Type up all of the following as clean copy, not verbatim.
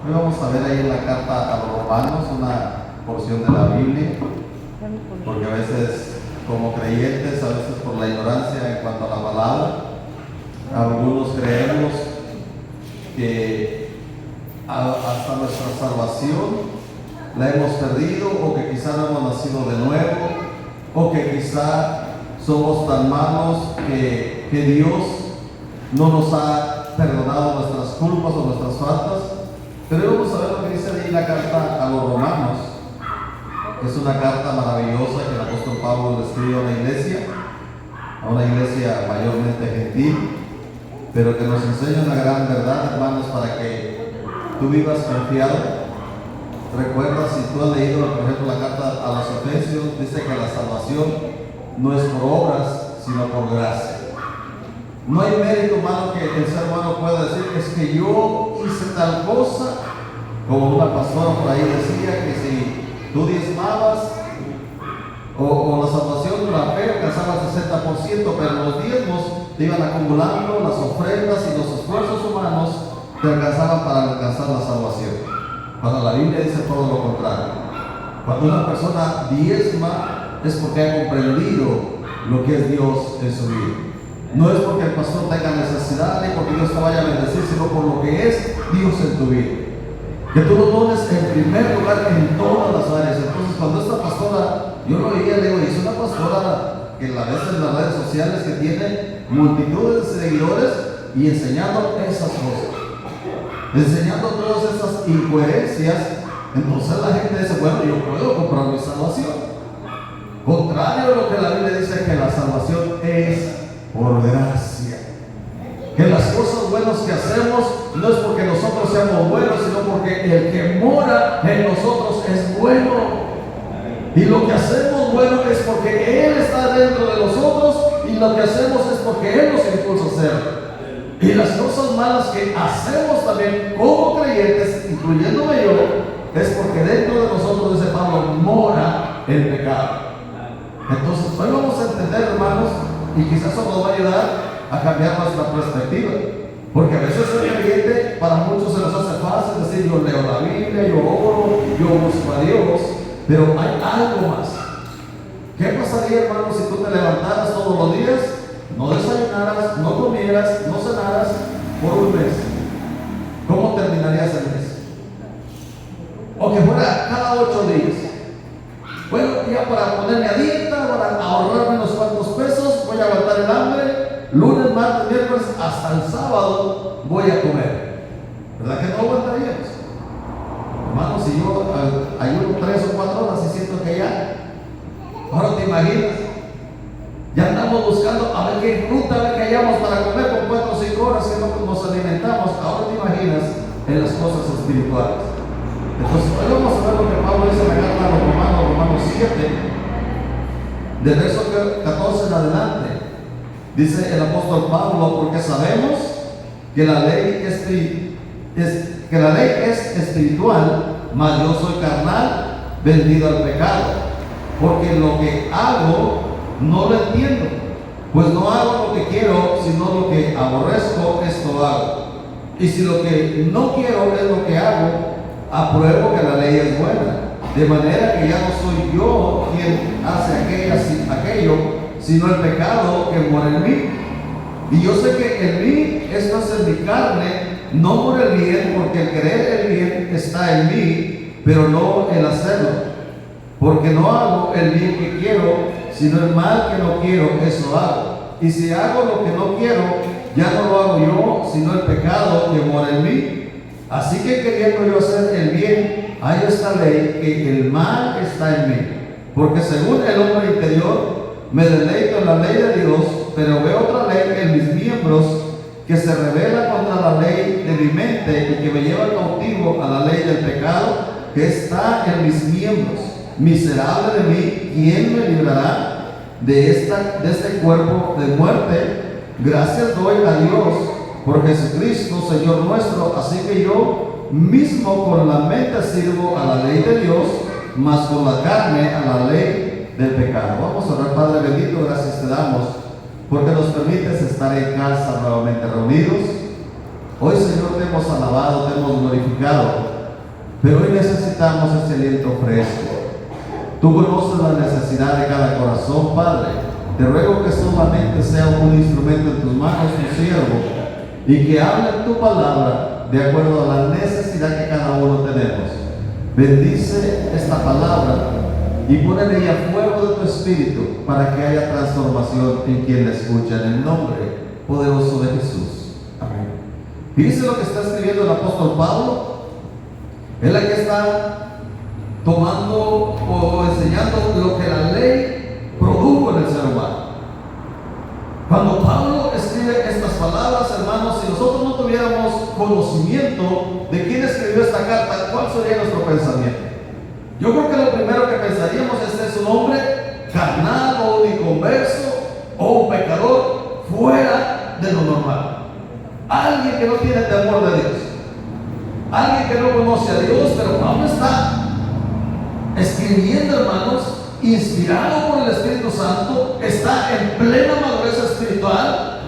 Hoy vamos a ver ahí en la carta a los Romanos una porción de la Biblia, porque a veces como creyentes, a veces por la ignorancia en cuanto a la palabra, algunos creemos que hasta nuestra salvación la hemos perdido, o que quizá no hemos nacido de nuevo, o que quizá somos tan malos que Dios no nos ha perdonado nuestras culpas o nuestras faltas. Pero vamos a ver lo que dice ahí la carta a los Romanos. Es una carta maravillosa que el apóstol Pablo le escribe a una iglesia mayormente gentil, pero que nos enseña una gran verdad, hermanos, para que tú vivas confiado. Recuerda, si tú has leído, por ejemplo, la carta a los Efesios, dice que la salvación no es por obras, sino por gracia. No hay mérito humano que el ser humano pueda decir, es que yo hice tal cosa, como una pastora por ahí decía, que si tú diezmabas o la salvación de la fe alcanzaba el 60%, pero los diezmos te iban acumulando, las ofrendas y los esfuerzos humanos te alcanzaban para alcanzar la salvación. Cuando la Biblia dice todo lo contrario. Cuando una persona diezma es porque ha comprendido lo que es Dios en su vida. No es porque el pastor tenga necesidad ni porque Dios te vaya a bendecir, sino por lo que es Dios en tu vida. Que tú lo pones en primer lugar en todas las áreas. Entonces, cuando esta pastora, yo lo oía, le digo, y es una pastora que la ves en las redes sociales, que tiene multitudes de seguidores y enseñando esas cosas, enseñando todas esas incoherencias. Entonces la gente dice, bueno, yo puedo comprar mi salvación. Contrario a lo que la Biblia dice, que la salvación es por gracia. Que las cosas buenas que hacemos no es porque nosotros seamos buenos, sino porque el que mora en nosotros es bueno. Y lo que hacemos bueno es porque Él está dentro de nosotros, y lo que hacemos es porque Él nos impulsa a hacerlo. Y las cosas malas que hacemos también como creyentes, incluyéndome yo, es porque dentro de nosotros, dice Pablo, mora el pecado. Entonces hoy vamos a entender, hermanos, y quizás eso nos va a ayudar a cambiar nuestra perspectiva, porque a veces el creyente, para muchos se nos hace fácil decir, yo leo la Biblia, yo oro, yo busco a Dios, pero hay algo más. ¿Qué pasaría, hermanos, si tú te levantaras todos los días, no desayunaras, no comieras, no cenaras por un mes? ¿Cómo terminarías el mes? O que fuera cada 8 días. Bueno, ya para ponerme a dieta, para ahorrarme unos cuantos pesos, voy a aguantar el hambre, lunes, martes, miércoles, hasta el sábado voy a comer. ¿Verdad que no aguantaríamos? Hermanos, si yo ayuno 3 o 4 horas y siento que ya, ahora te imaginas, ya andamos buscando a ver qué fruta que hallamos para comer con 4 o 5 horas que no nos alimentamos. Ahora te imaginas en las cosas espirituales. Entonces hoy vamos a ver lo que Pablo dice en la carta a los Romanos 7, del verso 14 en adelante. Dice el apóstol Pablo, porque sabemos que la ley es espiritual, mas yo soy carnal, vendido al pecado, porque lo que hago no lo entiendo, pues no hago lo que quiero, sino lo que aborrezco, esto hago. Y si lo que no quiero es lo que hago, apruebo que la ley es buena, de manera que ya no soy yo quien hace aquello, sino el pecado que mora en mí. Y yo sé que en mí, esto es en mi carne, no mora el bien, porque el querer el bien está en mí, pero no el hacerlo. Porque no hago el bien que quiero, sino el mal que no quiero, eso hago. Y si hago lo que no quiero, ya no lo hago yo, sino el pecado que mora en mí. Así que queriendo yo hacer el bien, hay esta ley, que el mal está en mí. Porque según el hombre interior, me deleito en la ley de Dios, pero veo otra ley en mis miembros, que se revela contra la ley de mi mente y que me lleva cautivo a la ley del pecado que está en mis miembros. Miserable de mí, ¿quién me librará de este cuerpo de muerte? Gracias doy a Dios por Jesucristo, Señor nuestro. Así que yo mismo con la mente sirvo a la ley de Dios, mas con la carne a la ley del pecado. Vamos a orar. Padre bendito, gracias te damos porque nos permites estar en casa nuevamente reunidos. Hoy, Señor, te hemos alabado, te hemos glorificado, Pero hoy necesitamos ese aliento fresco. Tú conoces la necesidad de cada corazón, Padre. Te ruego que solamente sea un instrumento en tus manos, tu siervo, y que hable tu palabra de acuerdo a la necesidad que cada uno tenemos. Bendice esta palabra y pon en ella fuego de tu espíritu para que haya transformación en quien la escucha, en el nombre poderoso de Jesús. Amén. Fíjense lo que está escribiendo el apóstol Pablo. Él aquí está tomando o enseñando lo que la ley produjo en el ser humano. Cuando Pablo escribe estas palabras, hermanos, si nosotros no tuviéramos conocimiento de quién escribió esta carta, ¿cuál sería nuestro pensamiento? Yo creo que lo primero que pensaríamos es un hombre carnal o un inconverso o un pecador fuera de lo normal. Alguien que no tiene temor de Dios, alguien que no conoce a Dios. Pero Pablo está escribiendo, hermanos, inspirado por el Espíritu Santo, está en plena madurez espiritual.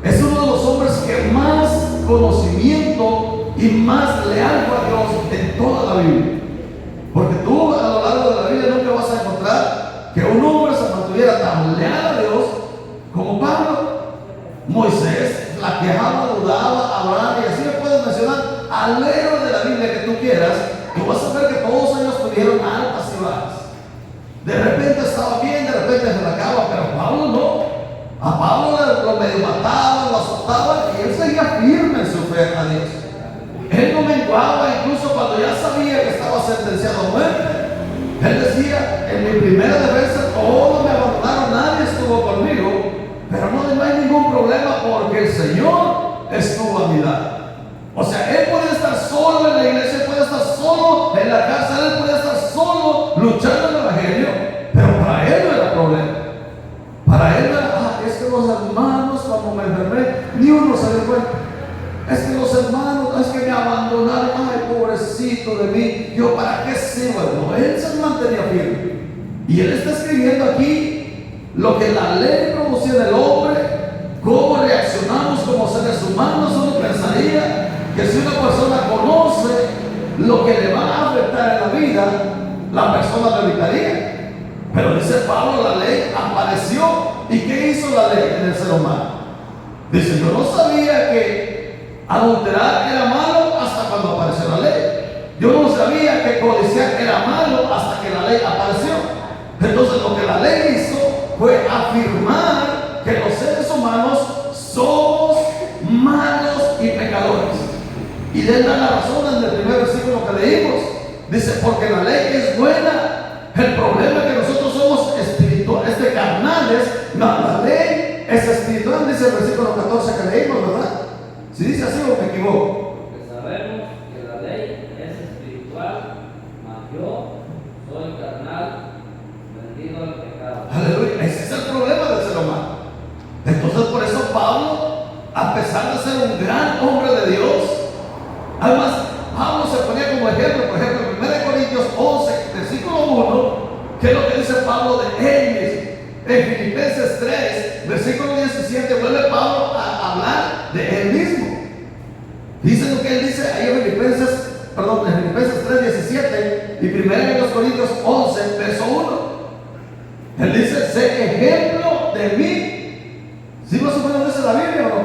Es uno de los hombres que más conocimiento y más leal fue a Dios en toda la Biblia. Porque tú a lo largo de la Biblia nunca vas a encontrar que un hombre se mantuviera tan leal a Dios como Pablo. Moisés flaqueaba, dudaba, Abraham, y así le puedes mencionar al héroe de la Biblia que tú quieras. Tú vas a ver que todos ellos tuvieron altas y bajas. De repente estaba bien, de repente se la acaba, pero Pablo no. A Pablo lo medio mataban, lo azotaban, y él seguía firme en su fe a Dios. Él no menguaba, incluso cuando ya sabía que estaba sentenciado a muerte. Él decía: en mi primera defensa todos me abandonaron, nadie estuvo conmigo, pero no hay ningún problema porque el Señor estuvo a mi lado. O sea, él podía estar solo en la iglesia, él podía estar solo en la cárcel, él podía estar solo luchando en el evangelio, pero para él no era problema. Para él no era: es que los hermanos, cuando me enfermé, ni uno se dio cuenta. Es que los hermanos, es que me abandonaron, ay, pobrecito de mí, yo para qué sirvo. No, él se mantenía firme. Y él está escribiendo aquí lo que la ley producía en el hombre, cómo reaccionamos como seres humanos. Uno pensaría que si una persona conoce lo que le va a afectar en la vida, la persona lo evitaría. Pero dice Pablo, la ley apareció. ¿Y qué hizo la ley en el ser humano? Dice: yo no sabía que adulterar era malo hasta cuando apareció la ley. Yo no sabía que codiciar era malo hasta que la ley apareció. Entonces lo que la ley hizo fue afirmar que los seres humanos somos malos y pecadores. Y le da la razón en el primer versículo que leímos. Dice: porque la ley es buena. El problema es que nosotros somos espirituales, carnales. No, la ley es espiritual, dice el versículo 14 que leímos, ¿verdad? Si dice así o me equivoco. Porque sabemos que la ley es espiritual, mas yo soy carnal, vendido al pecado. Aleluya, ese es el problema del ser humano. Entonces por eso Pablo, a pesar de ser un gran hombre de Dios, además Pablo se ponía como ejemplo. Por ejemplo, en 1 Corintios 11, versículo 1, que es lo que dice Pablo de él mismo. En Filipenses 3, versículo 17, vuelve Pablo a hablar de él mismo. Dice lo que él dice ahí en Filipenses 3, 17 y 1 Corintios 11, verso 1. Él dice: sé ejemplo de mí. ¿Sí más o menos dice la Biblia o no?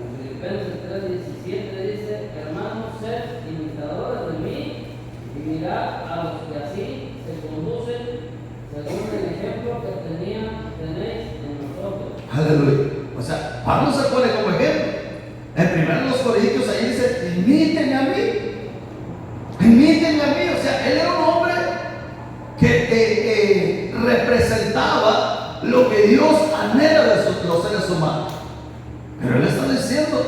En Filipenses 3, 17 dice: hermanos, sed imitadores de mí y mirad a los que así se conducen según el ejemplo que tenéis en nosotros. Aleluya. O sea, Pablo se pone como ejemplo. En 1 Corintios ahí dice: imítenme a mí. Imítenme a mí. O sea, él era un hombre que representaba lo que Dios anhela de los seres humanos. Pero él está diciendo: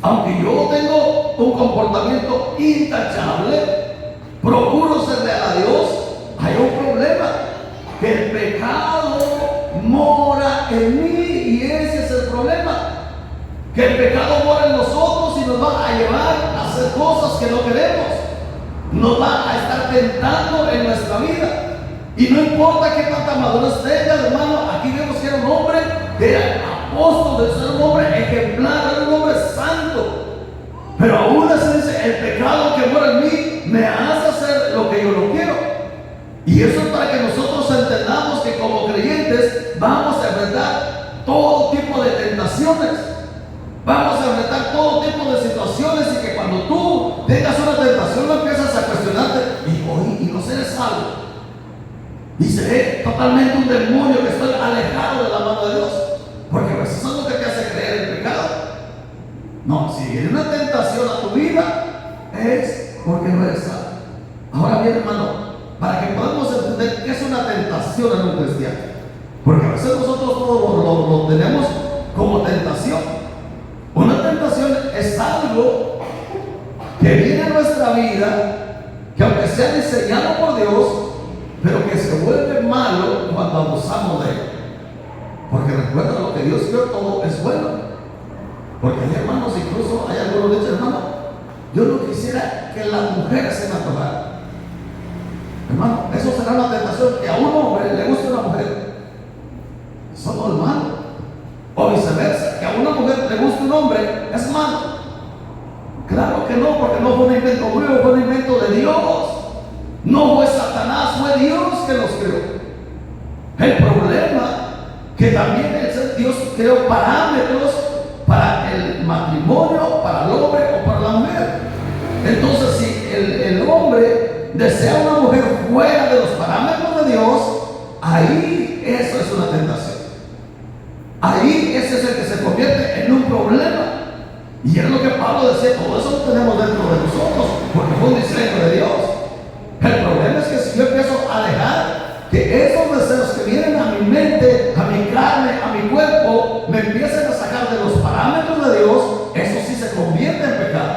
aunque yo tengo un comportamiento intachable, procuro ser leal a Dios, hay un problema, que el pecado mora en mí, y ese es el problema. Que el pecado mora en nosotros y nos va a llevar a hacer cosas que no queremos. Nos va a estar tentando en nuestra vida. Y no importa qué tanta madurez tenga, hermano. Aquí vemos que era un hombre que era apóstol, de ser un hombre ejemplar, era un hombre santo. Pero aún así dice: el pecado que mora en mí me hace hacer lo que yo no quiero. Y eso es para que nosotros entendamos que como creyentes vamos a enfrentar todo tipo de tentaciones. Vamos a enfrentar todo tipo de situaciones, y que cuando tú tengas una tentación no empiezas a cuestionarte y no seré salvo. Y seré totalmente un demonio que estoy alejado de la mano de Dios. Porque a veces eso es lo que te hace creer en pecado. No, si viene una tentación a tu vida, es porque no eres salvo. Ahora bien, hermano, para que podamos entender qué es una tentación en un cristiano, porque a veces nosotros todos lo tenemos como tentación. Una tentación es algo que viene a nuestra vida, que aunque sea diseñado por Dios, pero que se vuelve malo cuando abusamos de él. Porque recuerda, lo que Dios creó todo es bueno. Porque hay hermanos, incluso hay algunos que dicen, hermano, yo no quisiera que las mujeres se me antojaran. Hermano, eso será una tentación, que a un hombre le guste una mujer. Eso no es malo. O viceversa, que a una mujer le guste un hombre es malo. Claro que no, porque no fue un invento mío, fue un invento de Dios. No fue Satanás, fue Dios que los creó. El problema que también Dios creó parámetros para el matrimonio, para el hombre o para la mujer. Entonces, si el hombre desea una mujer fuera de los parámetros de Dios, ahí eso es una tentación. Ahí ese es el que se convierte en un problema. Y es lo que Pablo decía, todo eso lo tenemos dentro de nosotros, porque fue un diseño de Dios. El problema es que si yo empiezo a dejar que esos deseos que vienen a mi mente, a mi carne, a mi cuerpo, me empiecen a sacar de los parámetros de Dios, eso sí se convierte en pecado.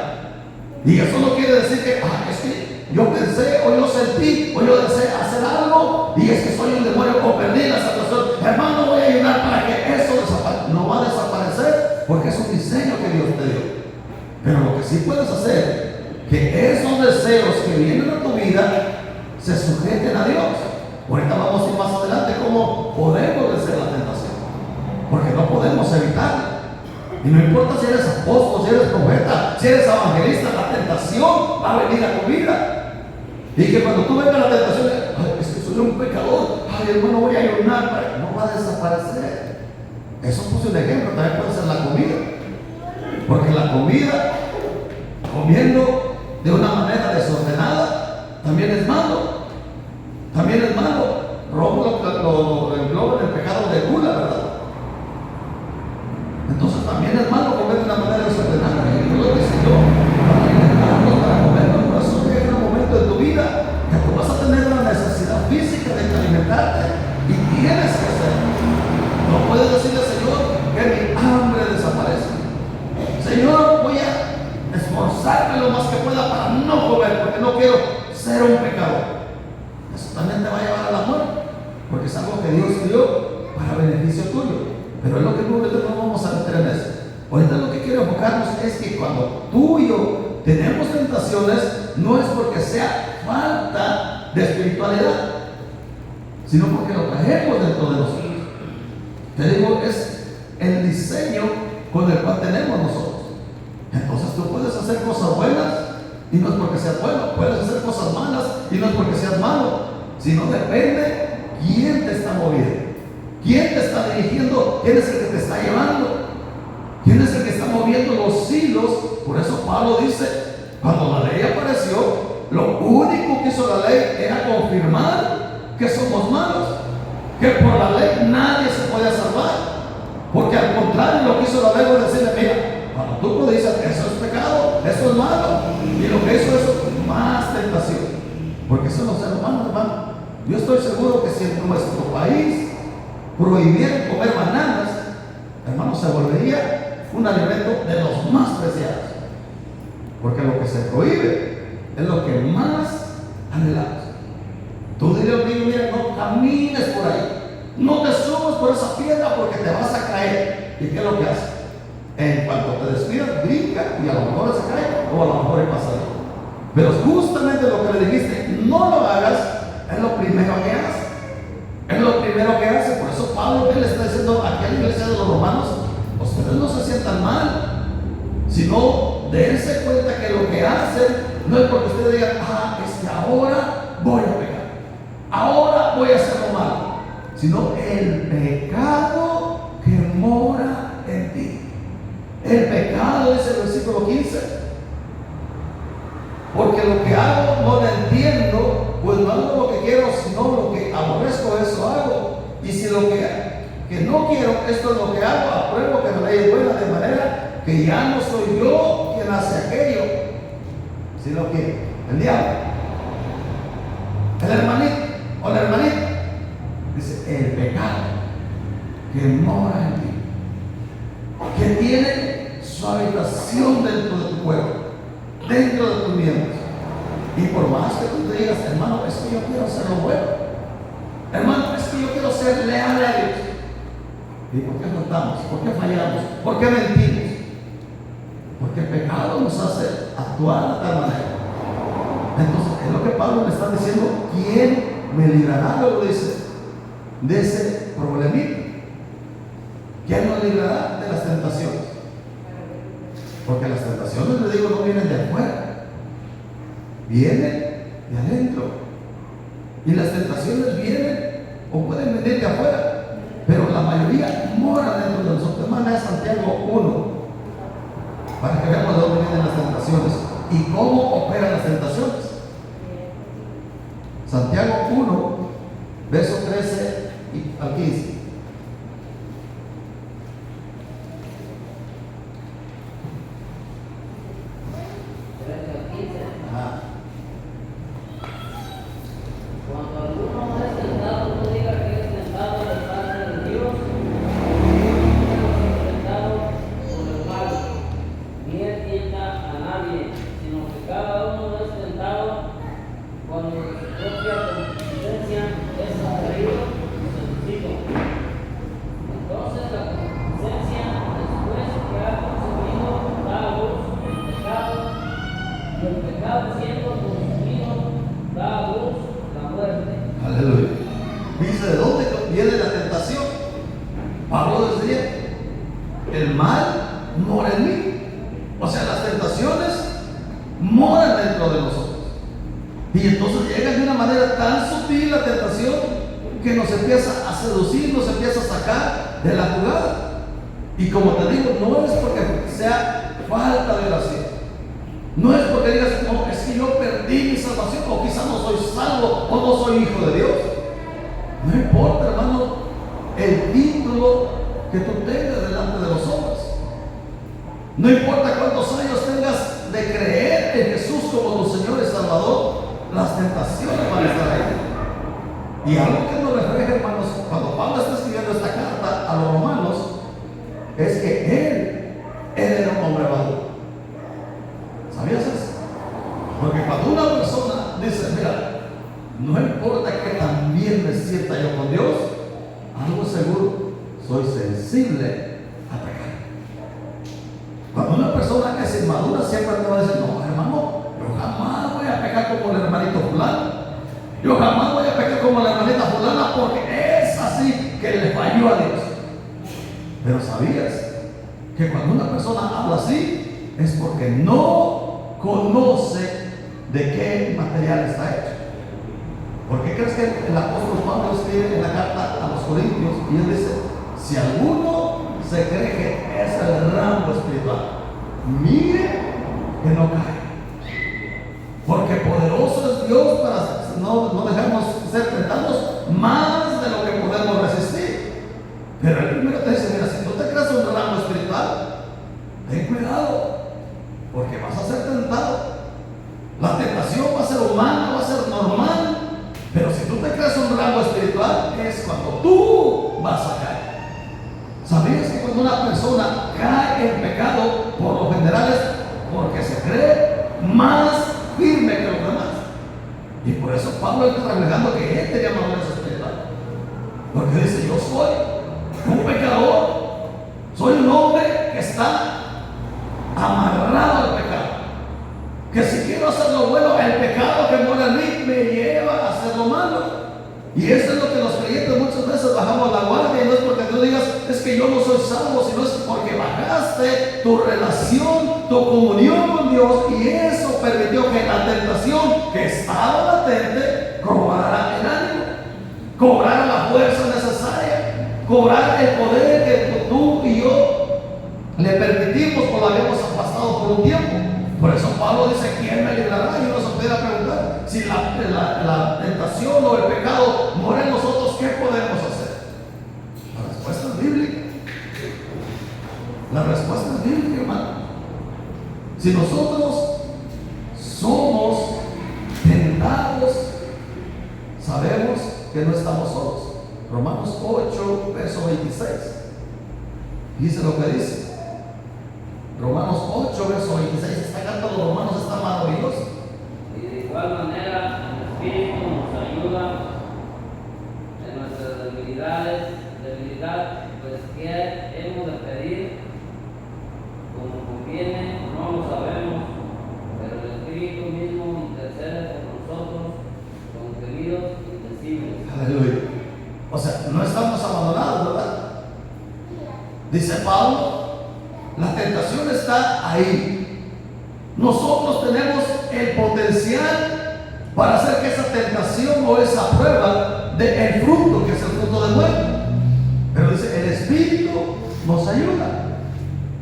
Y eso no quiere decir que, es que yo pensé, o yo sentí, o yo deseé hacer algo, y es que soy un demonio, o perdí la salvación. Hermano, voy a ayudar para que eso desaparezca. No va a desaparecer, porque es un diseño que Dios te dio. Pero lo que sí puedes hacer, que esos deseos que vienen a tu vida se sujeten a Dios. Ahorita vamos a ir más adelante cómo podemos vencer la tentación, porque no podemos evitarla. Y no importa si eres apóstol, si eres profeta, si eres evangelista, la tentación va a venir a tu vida. Y que cuando tú vengas la tentación, es que soy un pecador, hermano, voy a ayunar, no va a desaparecer. Eso puse un ejemplo, también puede ser la comida. Porque la comida, comiendo de una manera desordenada, también es malo. También es malo. Roma lo engloba en el pecado de gula, ¿verdad? Entonces también es malo comer de una manera desordenada. Y Dios lo diseñó para alimentarnos, para comernos. Por eso llega un momento en tu vida que tú vas a tener una necesidad física de alimentarte, y tienes que hacerlo. No puedes decirle, Señor, que mi hambre desaparezca. Señor, voy a esforzarme lo más que pueda para no comer, porque no quiero ser un pecador. Eso también te va a llevar a la muerte, porque es algo que Dios dio para beneficio tuyo. Pero es lo que no vamos a meter en eso. Ahorita lo que quiero enfocarnos es que cuando tú y yo tenemos tentaciones, no es porque sea falta de espiritualidad, sino porque lo traemos dentro de nosotros. Te digo, es el diseño con el cual tenemos nosotros. Entonces tú puedes hacer cosas buenas y no es porque seas bueno, puedes hacer cosas malas y no es porque seas malo, sino depende quién te está moviendo, quién te está dirigiendo, quién es el que te está llevando, quién es el que está moviendo los hilos. Por eso Pablo dice, cuando la ley apareció, lo único que hizo la ley era confirmar que somos malos, que por la ley nadie se puede salvar, porque al contrario, lo que hizo la ley es decirle, mira, cuando tú lo dices, eso es pecado, eso es malo, y lo que hizo eso es más tentación, porque eso no es humano, hermano. Yo estoy seguro que si en nuestro país prohibieran comer bananas, hermano, se volvería un alimento de los más preciados, porque lo que se prohíbe es lo que más anhelamos. Tú dirías a un niño, mira, no camines por ahí, no te subas por esa piedra porque te vas a caer. ¿Y qué es lo que hace? En cuanto te descuidas, brinca y a lo mejor se cae, o a lo mejor pasa algo. Pero justamente lo que le dijiste, no lo hagas, es lo primero que hace. Es lo primero que hace. Por eso Pablo, ¿qué le está diciendo aquí a la iglesia de los romanos? Ustedes no se sientan mal, sino dense cuenta que lo que hacen No es porque usted diga, es que ahora voy a pecar, ahora voy a hacer lo malo, sino el pecado que mora en ti. El pecado, dice el versículo 15, porque lo que hago no lo entiendo, pues no hago lo que quiero, sino lo que aborrezco, eso hago. Y si lo que no quiero, esto es lo que hago, apruebo que la ley es buena, de manera que ya no soy yo quien hace aquello, sino que el diablo, el hermanito o la hermanita. Dice, el pecado que mora en ti, que tiene su habitación dentro de tu cuerpo, dentro de tus miembros. Y por más que tú te digas, hermano, es que yo quiero hacer lo bueno, hermano, es que yo quiero ser leal a Dios. ¿Y por qué faltamos? ¿Por qué fallamos? ¿Por qué mentimos? Porque el pecado nos hace actuar de tal manera. Entonces, es lo que Pablo le está diciendo: ¿quién me librará? Luego dice, de ese problemita. ¿Quién nos librará de las tentaciones? Porque las tentaciones, le digo, no vienen de afuera, vienen de adentro. Y las tentaciones vienen o pueden venir de afuera, pero la mayoría mora dentro de nosotros. Manda Santiago 1 para que veamos de dónde vienen las tentaciones y cómo operan las tentaciones. Santiago 1, verso 13 al 15. Cuando alguno es tentado, no diga que es tentado de parte de Dios, tentado por el mal, ni él tienta a nadie, sino que cada uno es tentado cuando de su propia concupiscencia es atraído y seducido. Entonces la concupiscencia, después que ha consumido, da a luz el pecado, y el pecado, siendo consumido, da a luz la muerte. Aleluya. Dice, ¿de dónde viene la tentación? Pablo decía, el mal mora en mí. O sea, las tentaciones moran dentro de nosotros. Y entonces llega de una manera tan sutil la tentación que nos empieza a seducir, nos empieza a sacar de la jugada. Y como te digo, no es porque sea falta de oración, no es porque digas, no, es que yo perdí mi salvación, o quizás no soy salvo, o no soy hijo de Dios. No importa, hermano, el título que tú tengas delante de los hombres. No importa cuántos años tengas de creer en Jesús como tu Señor y Salvador, las tentaciones van a estar ahí. Y algo que nos refleja, hermanos, cuando Pablo está escribiendo esta carta a los romanos, es que él era un hombre maduro. ¿Sabías eso? Porque cuando una persona dice, mira, no importa que también me sienta yo con Dios, algo seguro, soy sensible a pecar. Cuando una persona que es inmadura siempre te va a decir, no, hermano, yo jamás voy a pecar como el hermanito fulano, yo jamás voy a pecar como la hermanita fulana, porque es así que le falló a Dios. Pero ¿sabías que cuando una persona habla así es porque no conoce de qué material está hecho? ¿Por qué crees que el apóstol Pablo escribe en la carta a los Corintios y él dice, si alguno se cree que es el rango espiritual, mire que no cae, porque poderoso es Dios para no dejarnos ser tentados más de lo que podemos resistir? Pero el primero te dice, mira, si tú te crees un rango espiritual, ten cuidado, porque vas a ser tentado. La tentación va a ser humana, va a ser normal, pero si tú te crees un rango espiritual, es cuando tú vas a caer. ¿Sabías que cuando una persona cae en pecado, por lo general es porque se cree más firme que los demás? Y por eso Pablo está reflejando que él tenía madurez espiritual, porque dice, yo soy un pecador, soy un hombre que está amarrado al pecado, que si quiero hacer lo bueno, el pecado que mora en mí me lleva a hacer lo malo. Y eso es lo que los creyentes muchas veces bajamos la guardia, y no es porque tú digas, es que yo no soy salvo, sino es porque bajaste tu relación tu comunión con Dios, y eso permitió que la tentación que estaba latente cobrara el ánimo, cobrara la fuerza necesaria, cobrara el poder que tú y yo le permitimos o la habíamos aplastado por un tiempo. Por eso Pablo dice: ¿quién me librará? Y uno se pudiera preguntar, si la tentación o el pecado mora en nosotros, ¿qué podemos hacer? La respuesta es bíblica. La respuesta es bíblica, hermano. Si nosotros somos tentados, sabemos que no estamos solos. Romanos 8, verso 26. Dice lo que dice. Romanos 8, verso 26. Esta carta de los romanos está maravillosa. Y de igual manera, el Espíritu nos ayuda en nuestras debilidad, pues que hemos de pedir como conviene, no lo sabemos, pero el Espíritu mismo intercede por nosotros con gemidos indecibles. Aleluya. O sea, no estamos abandonados, ¿verdad? Dice Pablo, la tentación está ahí. Nosotros tenemos el potencial para hacer que esa tentación o esa prueba dé el fruto, que es el fruto de muerte. Pero dice, el Espíritu nos ayuda.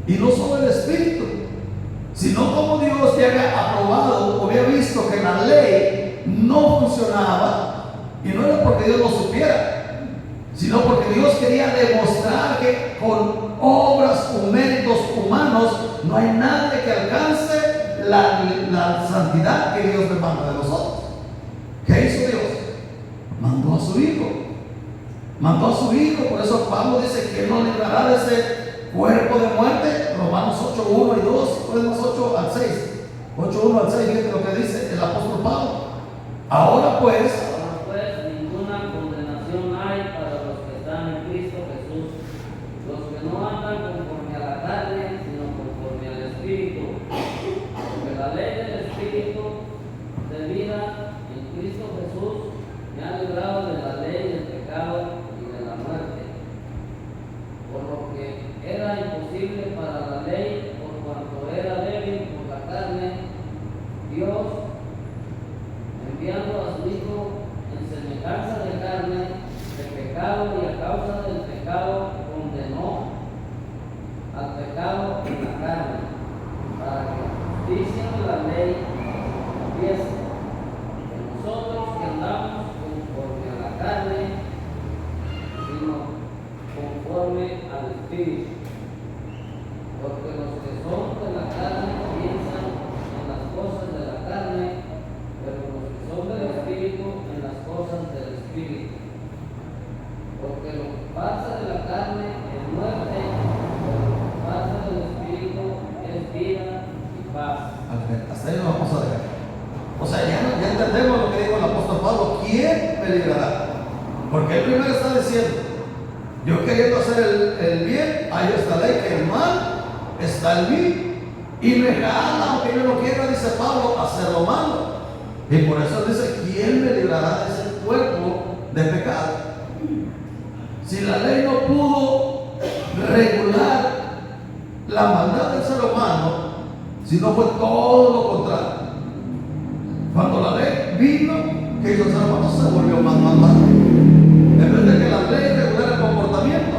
Y no solo el Espíritu, sino como Dios ya había aprobado o había visto que la ley no funcionaba, y no era porque Dios lo supiera, sino porque Dios quería demostrar que con obras o méritos humanos no hay nadie que alcance la santidad que Dios demanda de nosotros. ¿Qué hizo Dios? Mandó a su Hijo. Mandó a su Hijo. Por eso Pablo dice que no librará de ese cuerpo de muerte. Romanos 8, 1 y 2, Romanos 8 al 6. 8, 1 al 6, fíjate lo que dice el apóstol Pablo. Ahora pues, ninguna condenación hay para los que están en Cristo Jesús, los que no andan conforme a la carne, sino conforme al Espíritu. Porque la ley del Espíritu de vida en Cristo Jesús me ha librado de la ley del pecado y de la muerte. Por lo que era imposible para la ley, por cuanto era débil por la carne, Dios, enviando a su Hijo en semejanza de carne, de pecado, y a causa del pecado condenó al pecado en la carne, para que la justicia de la ley empiece en nosotros, que andamos conforme a la carne, sino conforme al Espíritu. Porque los que son de la carne piensan en las cosas de la carne, pero los que son del Espíritu en las cosas del Espíritu. Porque lo que pasa de la carne es muerte, pero lo que pasa del Espíritu es vida y paz. hasta ahí lo vamos a dejar. O sea, ya entendemos lo que dijo el apóstol Pablo. ¿Quién me librará? Porque él primero está diciendo: yo queriendo hacer el bien, hay esta ley que el mal está en mí, y me jala, aunque yo no quiera, dice Pablo, hacer lo malo. Y por eso dice: ¿quién me librará de ese cuerpo de pecado? Si la ley no pudo regular la maldad del ser humano, sino fue todo lo contrario. Cuando la ley vino, que hizo el ser humano se volvió más malo. En vez de que la ley regulara el comportamiento,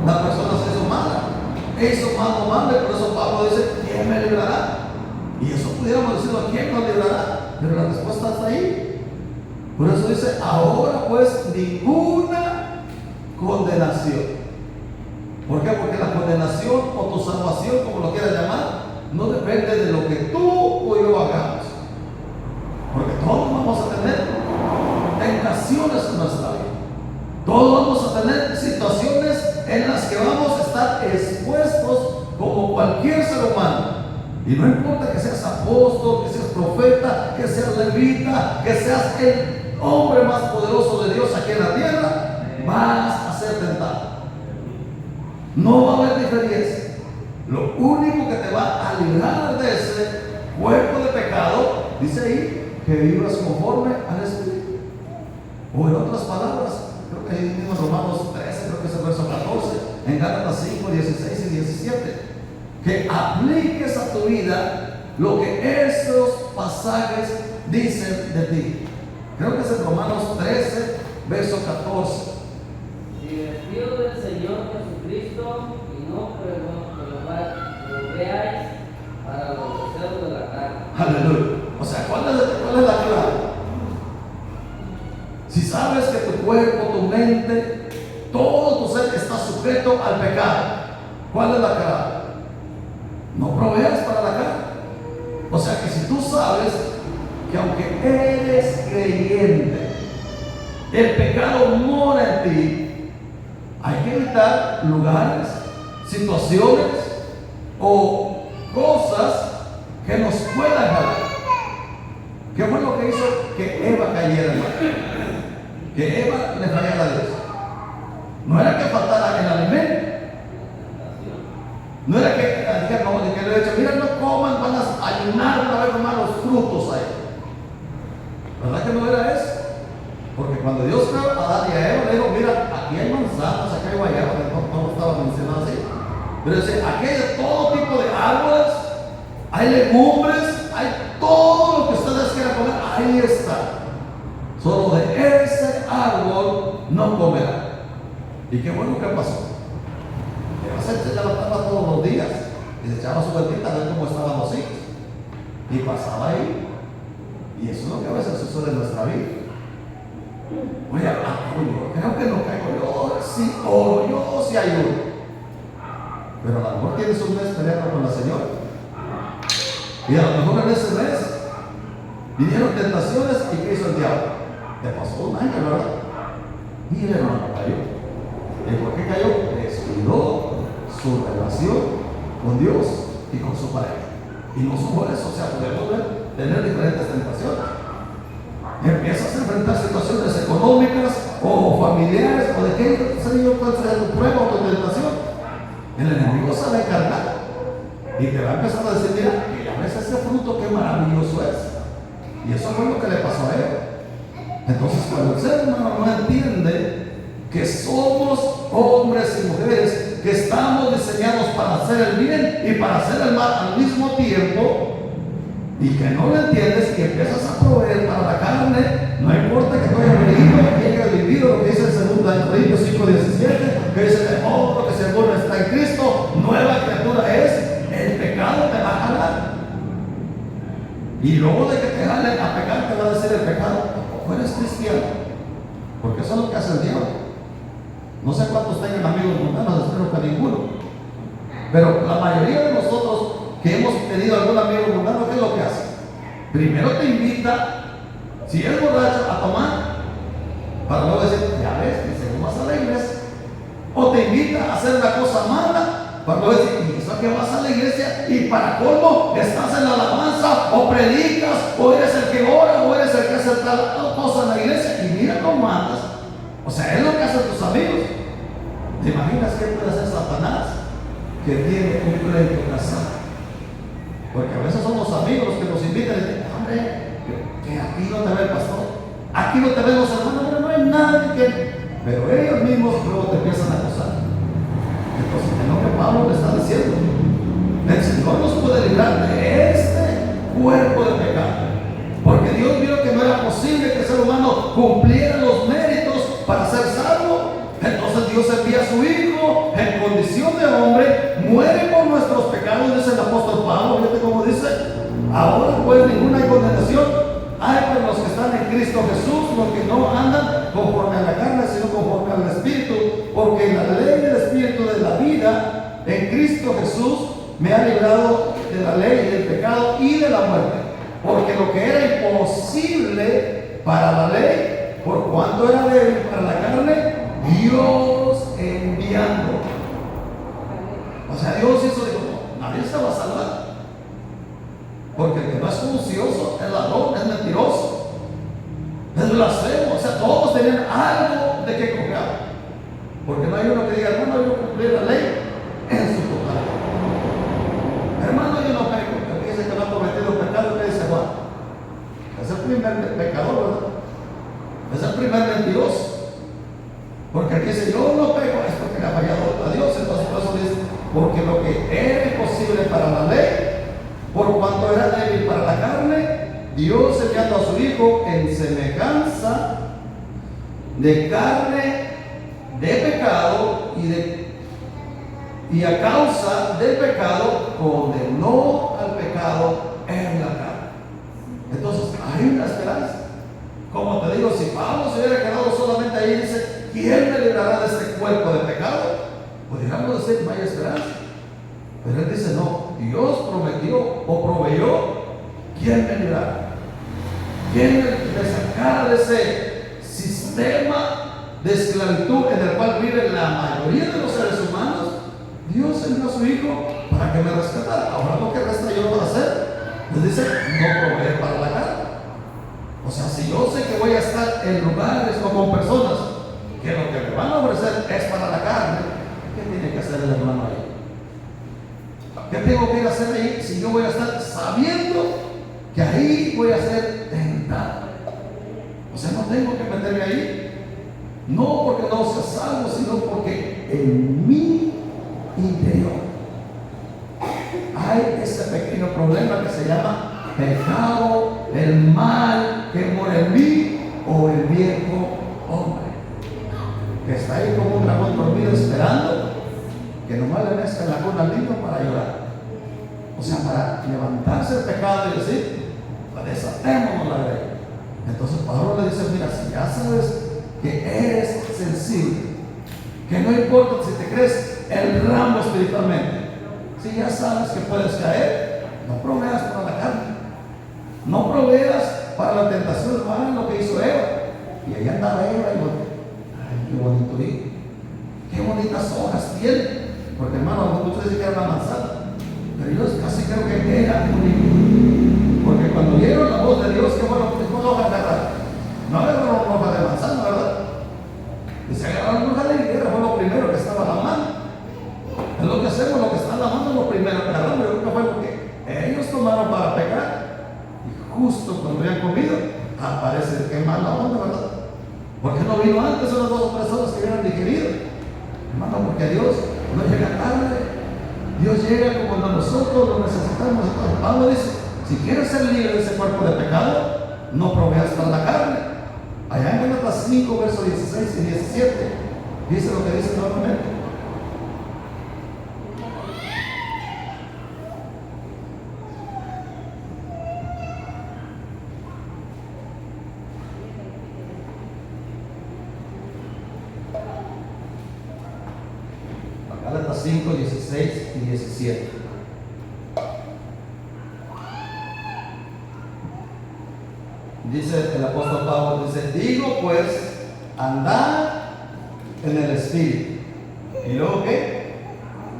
la persona se hizo mala, hizo más lo malo. Y por eso Pablo dice: ¿quién me librará? Y eso pudiéramos decirlo: ¿quién nos librará? Pero la respuesta está ahí. Por eso dice: ahora pues ninguna condenación. ¿Por qué? Porque la condenación o tu salvación, como lo quieras llamar, no depende de lo que tú o yo hagamos. Porque todos vamos a tener tentaciones en nuestra vida. Todos vamos a tener situaciones en las que vamos a estar expuestos como cualquier ser humano. Y no importa que seas apóstol, que seas profeta, que seas levita, que seas el hombre más poderoso de Dios aquí en la tierra, vas a ser tentado. No va a haber diferencia. Lo único que te va a librar de ese cuerpo de pecado, dice ahí, que vivas conforme al Espíritu. O en otras palabras, creo que ahí mismo en Romanos 13, creo que es el verso 14, en Gálatas 5, 16 y 17, que apliques a tu vida lo que esos pasajes dicen de ti. Creo que es en Romanos 13, verso 14. Si vestido del Señor Jesucristo y no veáis para los deseos de la carne. Aleluya. O sea, ¿cuál es la clave? Si sabes que tu cuerpo, tu mente, todo tu ser está sujeto al pecado, ¿cuál es la clave? No proveas para la carne. O sea que si tú sabes que aunque eres creyente, el pecado mora en ti, hay que evitar lugares, situaciones o cosas que nos puedan jalar. ¿Qué fue lo que hizo que Eva cayera en mal? Que Eva le fallara a Dios. No era que faltara el alimento. No era que dijeron, no, que le he dicho, mira, no coman, van a ayunar, van a comer los frutos ahí. ¿Verdad que no era eso? Porque cuando Dios creó a Adán y a Eva, le dijo, mira, aquí hay manzanas, aquí hay guayabas, no estaba mencionado así. Pero dice, aquí hay de todo tipo de árboles, hay legumbres, hay todo lo que ustedes quieran comer, ahí está. Solo de ese árbol no comerán. Y qué bueno que pasó. Eva se levantaba todos los días y se echaba su vueltita a ver cómo estaban los hijos. Y pasaba ahí. Y eso es lo que a veces sucede en nuestra vida. Oye, creo que no caigo, yo sí oro, yo sí ayudo. Pero a lo mejor tienes un mes peleando con la señora. Y a lo mejor en ese mes vinieron tentaciones y ¿qué hizo el diablo? Te pasó un año, ¿verdad? Y el hermano cayó. ¿Y por qué cayó? Descuidó su relación con Dios y con su pareja. Y no solo eso, o sea, podemos tener diferentes tentaciones. Empiezas a enfrentar situaciones económicas o familiares o de qué sería cuál sea tu prueba o tu tentación. El enemigo se va a encargar y te va a empezar a decir, mira, que ya ves ese fruto, qué maravilloso es. Y eso fue lo que le pasó a él. Entonces, cuando el ser humano no entiende que somos hombres y mujeres que estamos diseñados para hacer el bien y para hacer el mal al mismo tiempo, y que no lo entiendes y empiezas a proveer para la carne, no importa que tú hayas leído, que hayas vivido lo que dice en 2 Corintios 5:17, que dice que todo lo que se alguno está en Cristo, nueva criatura es, el pecado te va a jalar. Y luego de que te jalen a pecar, te va a decir el pecado, tampoco eres cristiano, porque eso es lo que hace el diablo. No sé cuántos tengan amigos mundanos, espero que ninguno. Pero la mayoría de nosotros que hemos tenido algún amigo mundano, ¿qué es lo que hace? Primero te invita, si es borracho, a tomar, para luego decir, ya ves, que según vas a la iglesia. O te invita a hacer una cosa mala, para luego decir, y eso que vas a la iglesia, y para colmo, estás en la alabanza, o predicas, o eres el que ora, o eres el que hace tal cosa en la iglesia, y mira cómo andas. O sea, es lo que hacen tus amigos. ¿Te imaginas qué puede hacer Satanás? Que tiene un pleito casado. Porque a veces son los amigos los que nos invitan y dicen, hombre, que aquí no te ve el pastor, aquí no te ven los hermanos, no hay nadie que... Pero ellos mismos luego te empiezan a acusar. Entonces, es lo que Pablo le está diciendo. El Señor nos puede librar de este cuerpo de pecado. Porque Dios vio que no era posible que el ser humano cumpliera los méritos para ser salvo. Entonces Dios envía a su Hijo en condición de hombre, muere por nuestros pecados, dice el apóstol Pablo. Fíjate cómo dice, ahora pues ninguna condenación hay para los que están en Cristo Jesús, los que no andan conforme a la carne, sino conforme al Espíritu, porque la ley del Espíritu de la vida en Cristo Jesús me ha librado de la ley del pecado y de la muerte. Porque lo que era imposible para la ley, por cuanto era débil para la carne, Dios enviando. O sea, Dios hizo, dijo, no, nadie se va a salvar. Porque el que no es juicioso, es ladrón, es mentiroso, es blasfemo. O sea, todos tenían algo de que copiar. Porque no hay uno que diga, hermano, yo cumplí la ley en su totalidad. Hermano, yo no peco, porque dice que no ha cometido pecado, ¿qué dice Juan? Es el primer pecador, ¿verdad? Es el primer mentiroso. Porque el que dice, yo no peco, es porque le ha fallado a Dios. Entonces, por eso dice, Porque lo que era imposible para la ley, por cuanto era débil para la carne, Dios enviando a su Hijo en semejanza de carne de pecado y a causa del pecado condenó al pecado en la carne. Entonces hay una esperanza. Como te digo, si Pablo se hubiera quedado solamente ahí, dice, ¿quién me librará de este cuerpo de pecado? Podríamos decir, no hay esperanza. Pero él dice, no, Dios prometió o proveyó, ¿quién me librará? ¿Quién me sacará de ese sistema de esclavitud en el cual vive la mayoría de los seres humanos? Dios envió a su Hijo para que me rescatara. Ahora lo que resta yo para hacer, les dice, no proveer para la carne. O sea, si yo sé que voy a estar en lugares o con personas que lo que me van a ofrecer es para la carne, ¿qué tiene que hacer el hermano ahí? ¿Qué tengo que ir a hacer ahí si yo voy a estar sabiendo que ahí voy a ser tentado? O sea, no tengo que meterme ahí, no porque no sea salvo, sino porque en mi interior hay ese pequeño problema que se llama pecado, el mal que mora en mí o el viejo hombre, que está ahí como un dragón dormido esperando que nomás le mezclen la cuna al niño para llorar. O sea, para levantarse el pecado y decir, desatémonos la ley. Entonces Pablo le dice, mira, si ya sabes que eres sensible, que no importa si te crees el Rambo espiritualmente, si ya sabes que puedes caer, no proveas para la carne, no proveas para la tentación humana, lo que hizo Eva. Y ahí andaba Eva y ay, qué bonito hijo, qué bonitas hojas tiene. Porque hermano, muchos dicen que era una manzana, pero yo casi creo que era un hijo. Porque cuando oyeron la voz de Dios, que bueno, ¿qué hoja agarrar? No agarraron una hoja de manzana, ¿verdad? Y se agarraron una hoja de higuera, fue lo primero que estaba a la mano. Es lo que hacemos, lo que está en la mano es lo primero que agarramos. Yo creo que fue porque ellos tomaron para pecar. Y justo cuando habían comido, aparece que mala onda, ¿verdad? ¿Por qué no vino antes unas 2 o 3 horas que hubieran digerido? Hermano, porque Dios no llega tarde. Dios llega cuando nosotros lo necesitamos. Entonces, Pablo dice, si quieres ser libre de ese cuerpo de pecado, no proveas para la carne. Allá en Gálatas 5, versos 16 y 17, dice lo que dice nuevamente. Gálatas 5, 16 y 17. Dice el apóstol Pablo, dice, digo pues, andad en el Espíritu. ¿Y luego qué?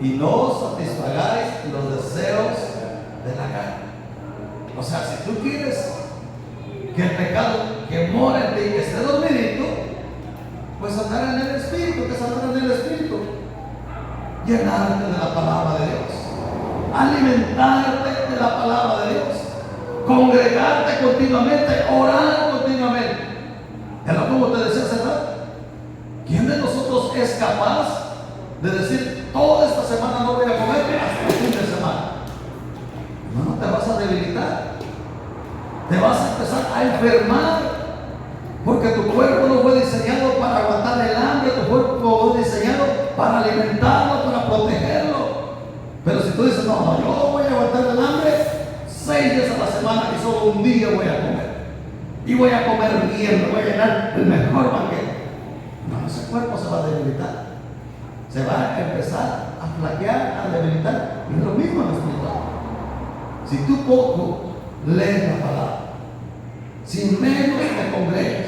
Y no satisfagáis los deseos de la carne. O sea, si tú quieres que el pecado que mora en ti esté dormidito, pues andar en el Espíritu. ¿Qué es andar en el Espíritu? Llenarte de la palabra de Dios, alimentarte de la palabra de Dios, congregarte continuamente, orar continuamente. Es lo como te decía hace rato. ¿Quién de nosotros es capaz de decir, toda esta semana no voy a comer hasta el fin de semana? No te vas a debilitar, te vas a empezar a enfermar, porque tu cuerpo no fue diseñado para aguantar el hambre, tu cuerpo fue diseñado para alimentarlo, para protegerlo. Pero si tú dices, no, yo voy a aguantar el hambre 6 días a la semana y solo un día voy a comer, y voy a comer bien, me voy a llenar el mejor banquete, no, ese cuerpo se va a debilitar, se va a empezar a flaquear, a debilitar. Y es lo mismo en lo espiritual. Si tú poco lees la palabra, si menos te congregas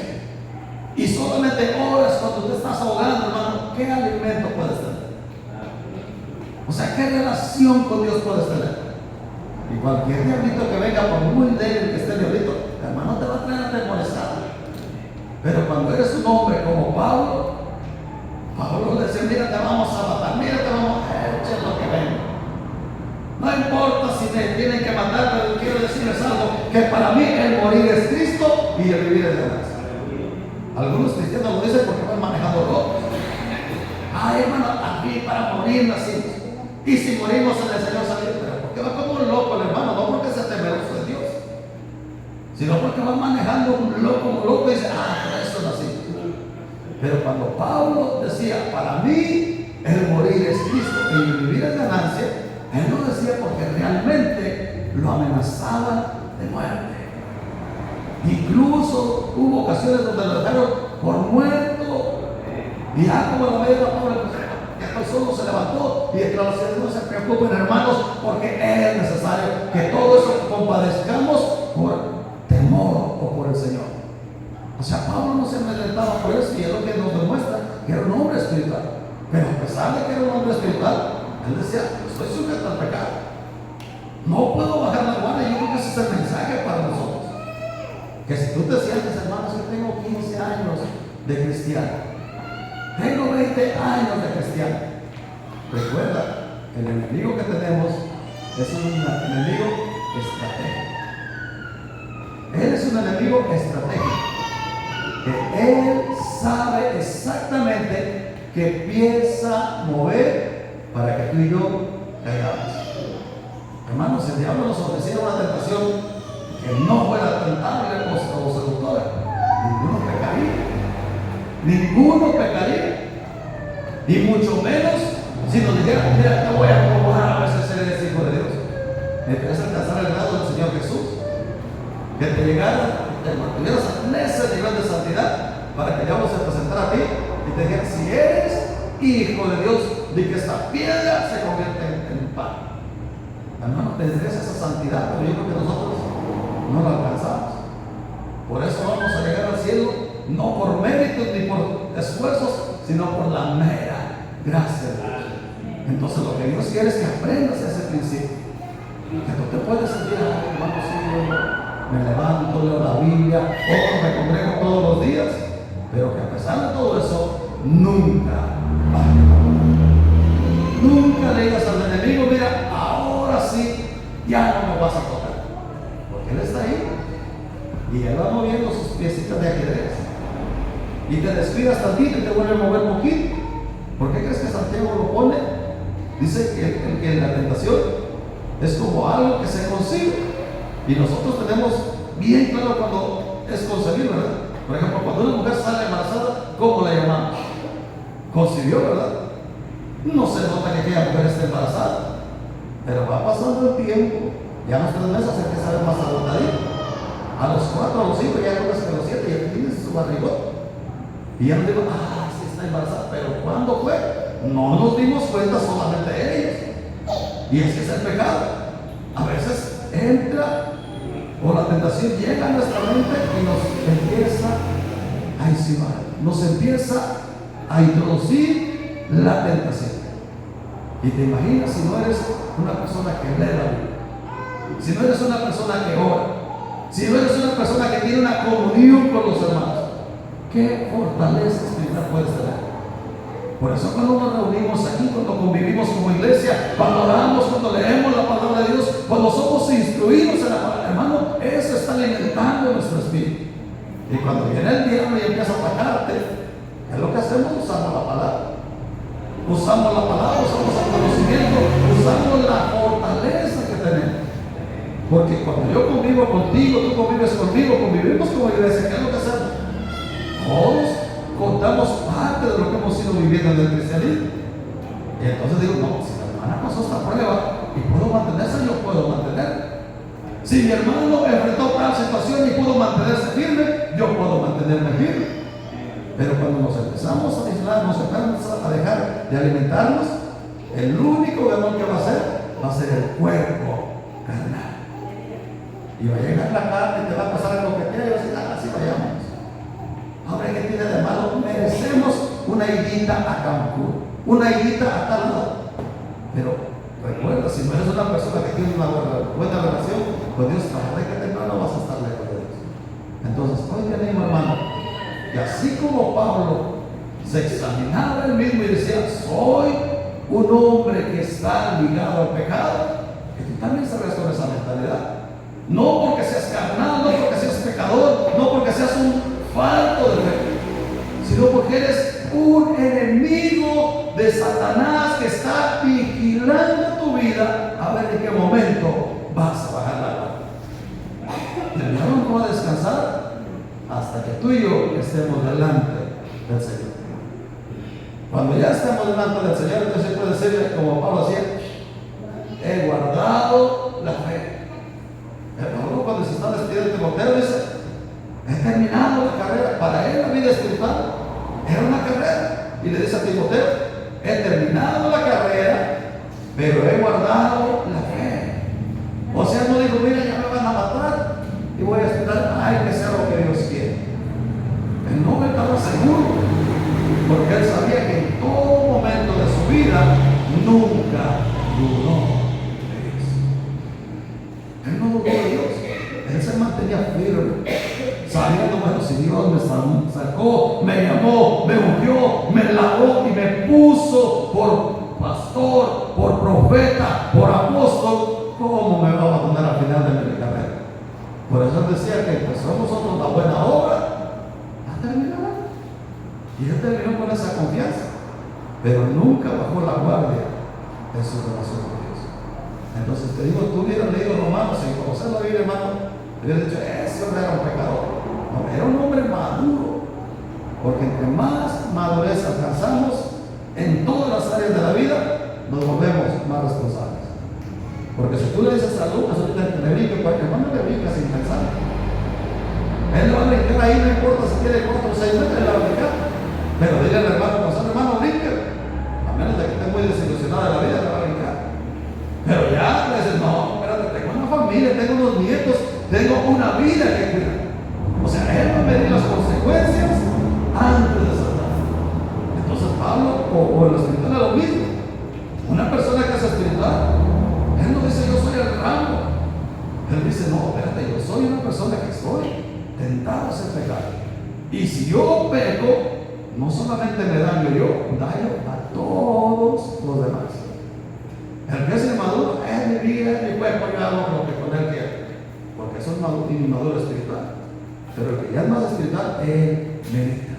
y solamente oras cuando te estás ahogando, hermano, ¿qué alimento puedes tener? O sea, ¿qué relación con Dios puedes tener? Y cualquier diablito que venga, por muy débil que esté el diablito, hermano, te va a traer atemorizado. Pero cuando eres un hombre como Pablo le decía, mira, te vamos a matar, mira, te vamos a echar lo que venga. No importa si me tienen que matar, pero quiero decirles algo, que para mí el morir es Cristo y el vivir es ganancia. Algunos cristianos lo dicen porque van manejando locos. Ay, hermano, aquí para morir nacimos. Y si morimos en el Señor salir, pero porque va como un loco el hermano, no porque sea temeroso de Dios, sino porque va manejando un loco como loco y dice, por eso nací. Pero cuando Pablo decía, para mí el morir es Cristo y vivir es ganancia, él no decía porque realmente lo amenazaban de muerte. Incluso hubo ocasiones donde lo dejaron por muerto. Y ya como la media Pablo, el solo se levantó y declaró: no se preocupen, hermanos, porque es necesario que todo eso compadezcamos por temor o por el Señor. O sea, Pablo no se amedrentaba por eso, y es lo que nos demuestra que era un hombre espiritual. Pero a pesar de que era un hombre espiritual, él decía: estoy sujeto al pecado, no puedo bajar la guardia. Yo creo que ese es el mensaje para nosotros. Que si tú te sientes, hermanos, que tengo 15 años de cristiano, tengo 20 años de cristiano, recuerda que el enemigo que tenemos es un enemigo estratégico. Él es un enemigo estratégico, que él sabe exactamente qué pieza mover para que tú y yo caigamos. Hermanos, el diablo nos ofrecía una tentación que no fuera tentable o seductora. Ninguno pecaría, y mucho menos si nos dijera: mira, te voy a probar a ver si eres hijo de Dios. Me quieres alcanzar el grado del Señor Jesús, que te llegara, te mantuvieras en ese nivel de santidad para que el diablo se presentara a ti y te dijera: si eres hijo de Dios, di que esta piedra se convierte en pan. Hermano, tendrías esa santidad, pero yo creo que nosotros no la alcanzamos. Por eso vamos a llegar al cielo no por méritos ni por esfuerzos, sino por la mera gracia de Dios. Entonces lo que Dios quiere es que aprendas ese principio, que tú te puedes sentir: hermano, sí, yo me levanto, leo la Biblia, me congrego todos los días, pero que a pesar de todo eso, nunca le digas al enemigo: mira, ahora sí, ya no me vas a tocar, porque él está ahí y él va moviendo sus piecitas de ajedrez y te descuidas tantito y te vuelve a mover un poquito. ¿Por qué crees que Santiago lo pone? Dice que la tentación es como algo que se concibe, y nosotros tenemos bien claro cuando es concebido, ¿verdad? Por ejemplo, cuando una mujer sale embarazada, ¿cómo la llamamos? Concibió, ¿verdad? No se nota que aquella mujer esté embarazada, pero va pasando el tiempo, ya a los 3 meses se empieza a ver más agotadito, a los 4, a los 5, ya no a los 7, ya tienes su barrigón. Y ya no digo: sí está embarazada. Pero ¿cuándo fue? No nos dimos cuenta, solamente ellos. Y ese es el pecado. A veces entra, o la tentación llega a nuestra mente y nos empieza a insinuar, nos empieza a introducir la tentación. Y te imaginas si no eres una persona que lee la Biblia, si no eres una persona que ora, si no eres una persona que tiene una comunión con los hermanos, ¿qué fortaleza espiritual puedes tener? Por eso cuando nos reunimos aquí, cuando convivimos como iglesia, cuando oramos, cuando leemos la palabra de Dios, cuando somos instruidos en la palabra, hermano, eso está alimentando nuestro espíritu. Y cuando viene el diablo y empieza a atacarte, ¿qué es lo que hacemos? Usamos la palabra. Usamos la palabra, usamos el conocimiento, usamos la fortaleza que tenemos. Porque cuando yo convivo contigo, tú convives conmigo, convivimos como iglesia, ¿qué es lo que hacemos? Todos contamos parte de lo que hemos ido viviendo en el cristianismo. Y entonces digo: no, si la hermana pasó esta prueba y pudo mantenerse, yo puedo mantener. Si mi hermano enfrentó tal situación y pudo mantenerse firme, yo puedo mantenerme firme. Pero cuando nos empezamos a aislar, nos empezamos a dejar de alimentarnos, el único ganón que va a ser el cuerpo carnal. Y va a llegar la carne y te va a pasar lo que quiera y vas a decir: así vayamos. Ahora, ¿qué tiene de malo? Merecemos una higuita a Cancún, una higuita a tal lado. Pero recuerda, si no eres una persona que tiene una buena relación con Dios, tarde que temprano vas a estar lejos de Dios. Entonces, hoy te animo, hermano, que así como Pablo se examinaba él mismo y decía: soy un hombre que está ligado al pecado, que tú también salgas con esa mentalidad. No porque seas carnal, no porque seas pecador, no porque seas un falto de fe, sino porque eres un enemigo de Satanás que está vigilando tu vida a ver en qué momento vas a bajar la guardia. El diablo no va a descansar hasta que tú y yo estemos delante del Señor. Cuando ya estemos delante del Señor, entonces puede decirle, como Pablo decía, he guardado la fe. Pablo, cuando se está despidiendo de Timoteo, dice, he terminado la carrera. Para él la vida espiritual era una carrera. Y le dice a Timoteo, he terminado la carrera, pero he guardado la fe. O sea, no dijo, mira, ya me van a matar y voy a esperar, ay, que sea lo que Dios quiere. Él no estaba seguro, porque él sabía que en todo momento de su vida nunca dudó de Dios. Él no dudó de Dios. Él se mantenía firme, sabiendo, bueno, si Dios me sacó, me llamó, me ungió, me lavó y me puso por pastor, por profeta, por apóstol, ¿cómo me va a abandonar al final de mi carrera? Por eso él decía que empezó nosotros la buena obra a terminar. Y él terminó con esa confianza, pero nunca bajó la guardia en su relación con Dios. Entonces te digo, tú hubieras leído Romanos sin conocer la Biblia, hermano, te hubieras dicho, ese hombre era un pecador. No, era un hombre maduro, porque entre más madurez alcanzamos en todas las áreas de la vida, nos volvemos más responsables. Porque si tú le dices a Lucas, ahorita le brinca, cualquier hermano le brinca sin pensar. Él lo va a brincar ahí, no importa si tiene 4 o 6 metros, le va a brincar. Pero dile al hermano, hermano, brinca. A menos de que esté muy desilusionado de la vida, le va a brincar. Pero ya le dices, no, espérate, tengo una familia, tengo unos nietos, tengo una vida que cuidar. O sea, él va a medir las consecuencias antes de saltar. Entonces Pablo, o el espiritual es lo mismo. Una persona que es espiritual, él no dice yo soy el rango. Él dice, no, espérate, yo soy una persona que estoy tentado a hacer pecado. Y si yo peco, no solamente me daño yo, daño a todos los demás. El que es inmaduro es mi vida, es mi cuerpo, yo hago lo que con él quiera. Porque eso es inmaduro espiritual. Pero el que ya es más espiritual, él medita.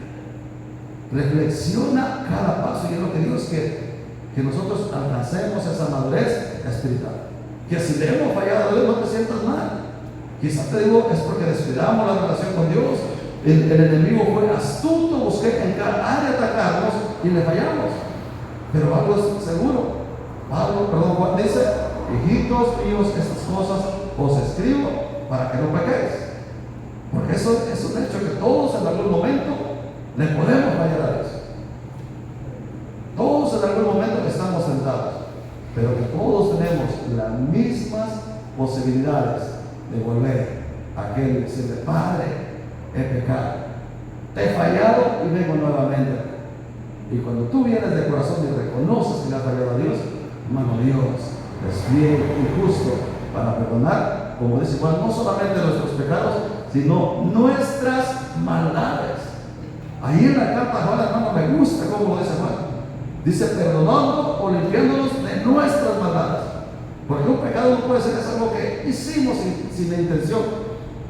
Reflexiona cada paso y es lo que Dios quiere. Que nosotros alcancemos esa madurez espiritual. Que si le hemos fallado a Dios, no te sientas mal. Quizás te digo, es porque descuidamos la relación con Dios. El enemigo fue astuto, busqué en cada área atacarnos y le fallamos. Pero algo es seguro. Juan dice, hijitos míos, estas cosas os escribo para que no pequéis. Porque eso es un hecho que todos en algún momento le podemos fallar a Dios. Todos en algún momento estamos tentados, pero que todos tenemos las mismas posibilidades de volver a aquel y decirle, Padre, he pecado, te he fallado y vengo nuevamente. Y cuando tú vienes de corazón y reconoces que le has fallado a Dios, hermano, Dios es fiel y justo para perdonar, como dice Juan, no solamente nuestros pecados, sino nuestras maldades. Ahí en la carta Juan, hermano, me gusta cómo lo dice Juan. Dice, perdonando o limpiándonos de nuestras maldades. Porque un pecado no puede ser, es algo que hicimos sin la intención.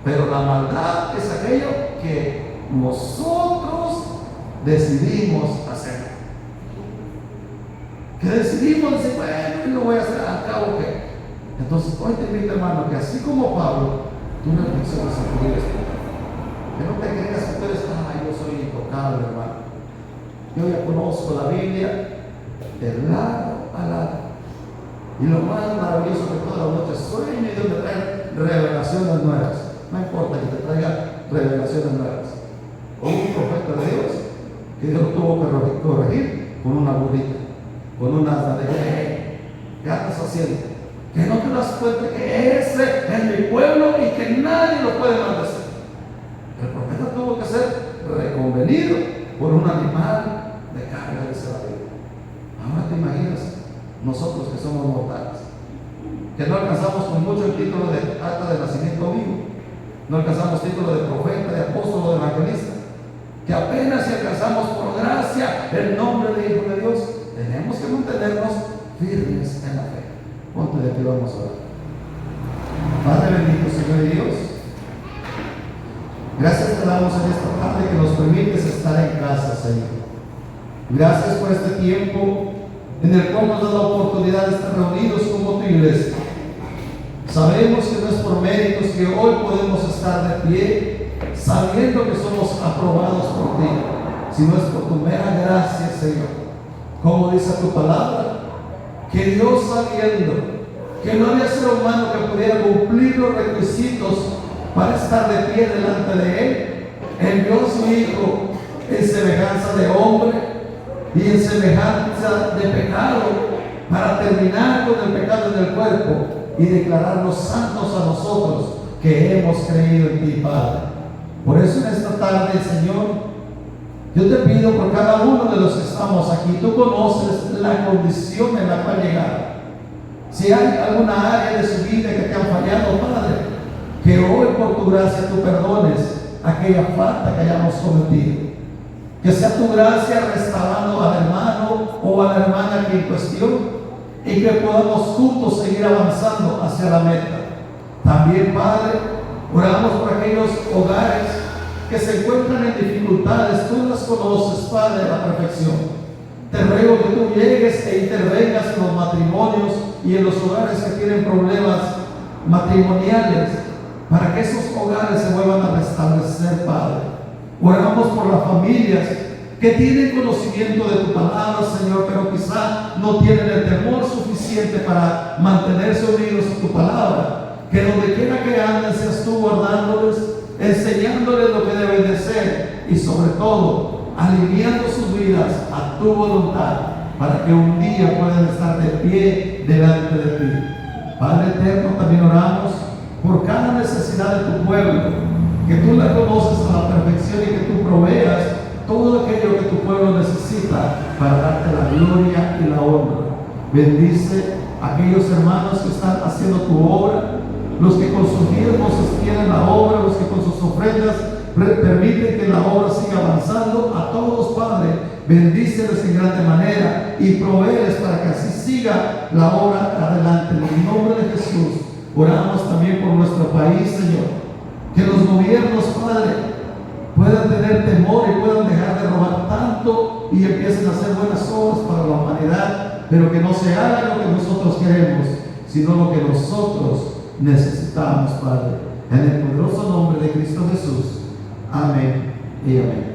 Pero la maldad es aquello que nosotros decidimos hacer. Que decidimos decir, bueno, yo lo voy a hacer, al cabo que. Entonces, hoy te invito, hermano, que así como Pablo, tú reflexiones en tu vida espiritual. Que no te creas que tú eres, yo soy intocable, hermano. Yo ya conozco la Biblia de lado a lado. Y lo más maravilloso que toda la noche sueño y Dios me trae revelaciones nuevas. No importa que te traiga revelaciones nuevas. O un profeta de Dios que Dios lo tuvo que corregir con una burrita, con una asna de ¿qué estás haciendo? Que no te das cuenta que ese es mi pueblo y que nadie lo puede maldecir. El profeta tuvo que ser reconvenido por un animal de carga de cebadilla. Ahora te imaginas nosotros que somos mortales, que no alcanzamos con mucho el título de acta de nacimiento vivo, no alcanzamos título de profeta, de apóstol o de evangelista, que apenas si alcanzamos por gracia el nombre de Hijo de Dios. Tenemos que mantenernos firmes en la fe. Ponte de pie, vamos a orar. Padre bendito, Señor y Dios, gracias te damos en esta tarde que nos permites estar en casa, Señor. Gracias por este tiempo en el cual nos da la oportunidad de estar reunidos como tu iglesia. Sabemos que no es por méritos que hoy podemos estar de pie, sabiendo que somos aprobados por ti, sino es por tu mera gracia, Señor. Como dice tu palabra, que Dios, sabiendo que no había ser humano que pudiera cumplir los requisitos para estar de pie delante de Él, envió a su Hijo en semejanza de hombre y en semejanza de pecado, para terminar con el pecado en el cuerpo y declararnos santos a nosotros que hemos creído en ti, Padre. Por eso en esta tarde, Señor, yo te pido por cada uno de los que estamos aquí. Tú conoces la condición en la cual llegaron. Si hay alguna área de su vida que te han fallado, Padre, que hoy por tu gracia tú perdones aquella falta que hayamos cometido. Que sea tu gracia restaurando al hermano o a la hermana que en cuestión, y que podamos juntos seguir avanzando hacia la meta. También, Padre, oramos por aquellos hogares que se encuentran en dificultades. Tú las conoces, Padre, a la perfección. Te ruego que tú llegues e intervengas en los matrimonios y en los hogares que tienen problemas matrimoniales, para que esos hogares se vuelvan a restablecer, Padre. Oramos por las familias que tienen conocimiento de tu palabra, Señor, pero quizá no tienen el temor suficiente para mantenerse unidos a tu palabra. Que donde quiera que anden seas tú guardándoles, enseñándoles lo que deben de ser, y sobre todo alineando sus vidas a tu voluntad, para que un día puedan estar de pie delante de ti. Padre eterno, también oramos por cada necesidad de tu pueblo, que tú la conoces a la perfección y que tú proveas todo aquello que tu pueblo necesita para darte la gloria y la honra. Bendice a aquellos hermanos que están haciendo tu obra, los que con sus diezmos sostienen la obra, los que con sus ofrendas permiten que la obra siga avanzando. A todos, Padre, bendíceles en grande manera y provéeles para que así siga la obra adelante. En el nombre de Jesús oramos también por nuestro país, Señor. Que los gobiernos, Padre, puedan tener temor y puedan dejar de robar tanto y empiecen a hacer buenas obras para la humanidad, pero que no se haga lo que nosotros queremos, sino lo que nosotros necesitamos, Padre. En el poderoso nombre de Cristo Jesús. Amén y amén.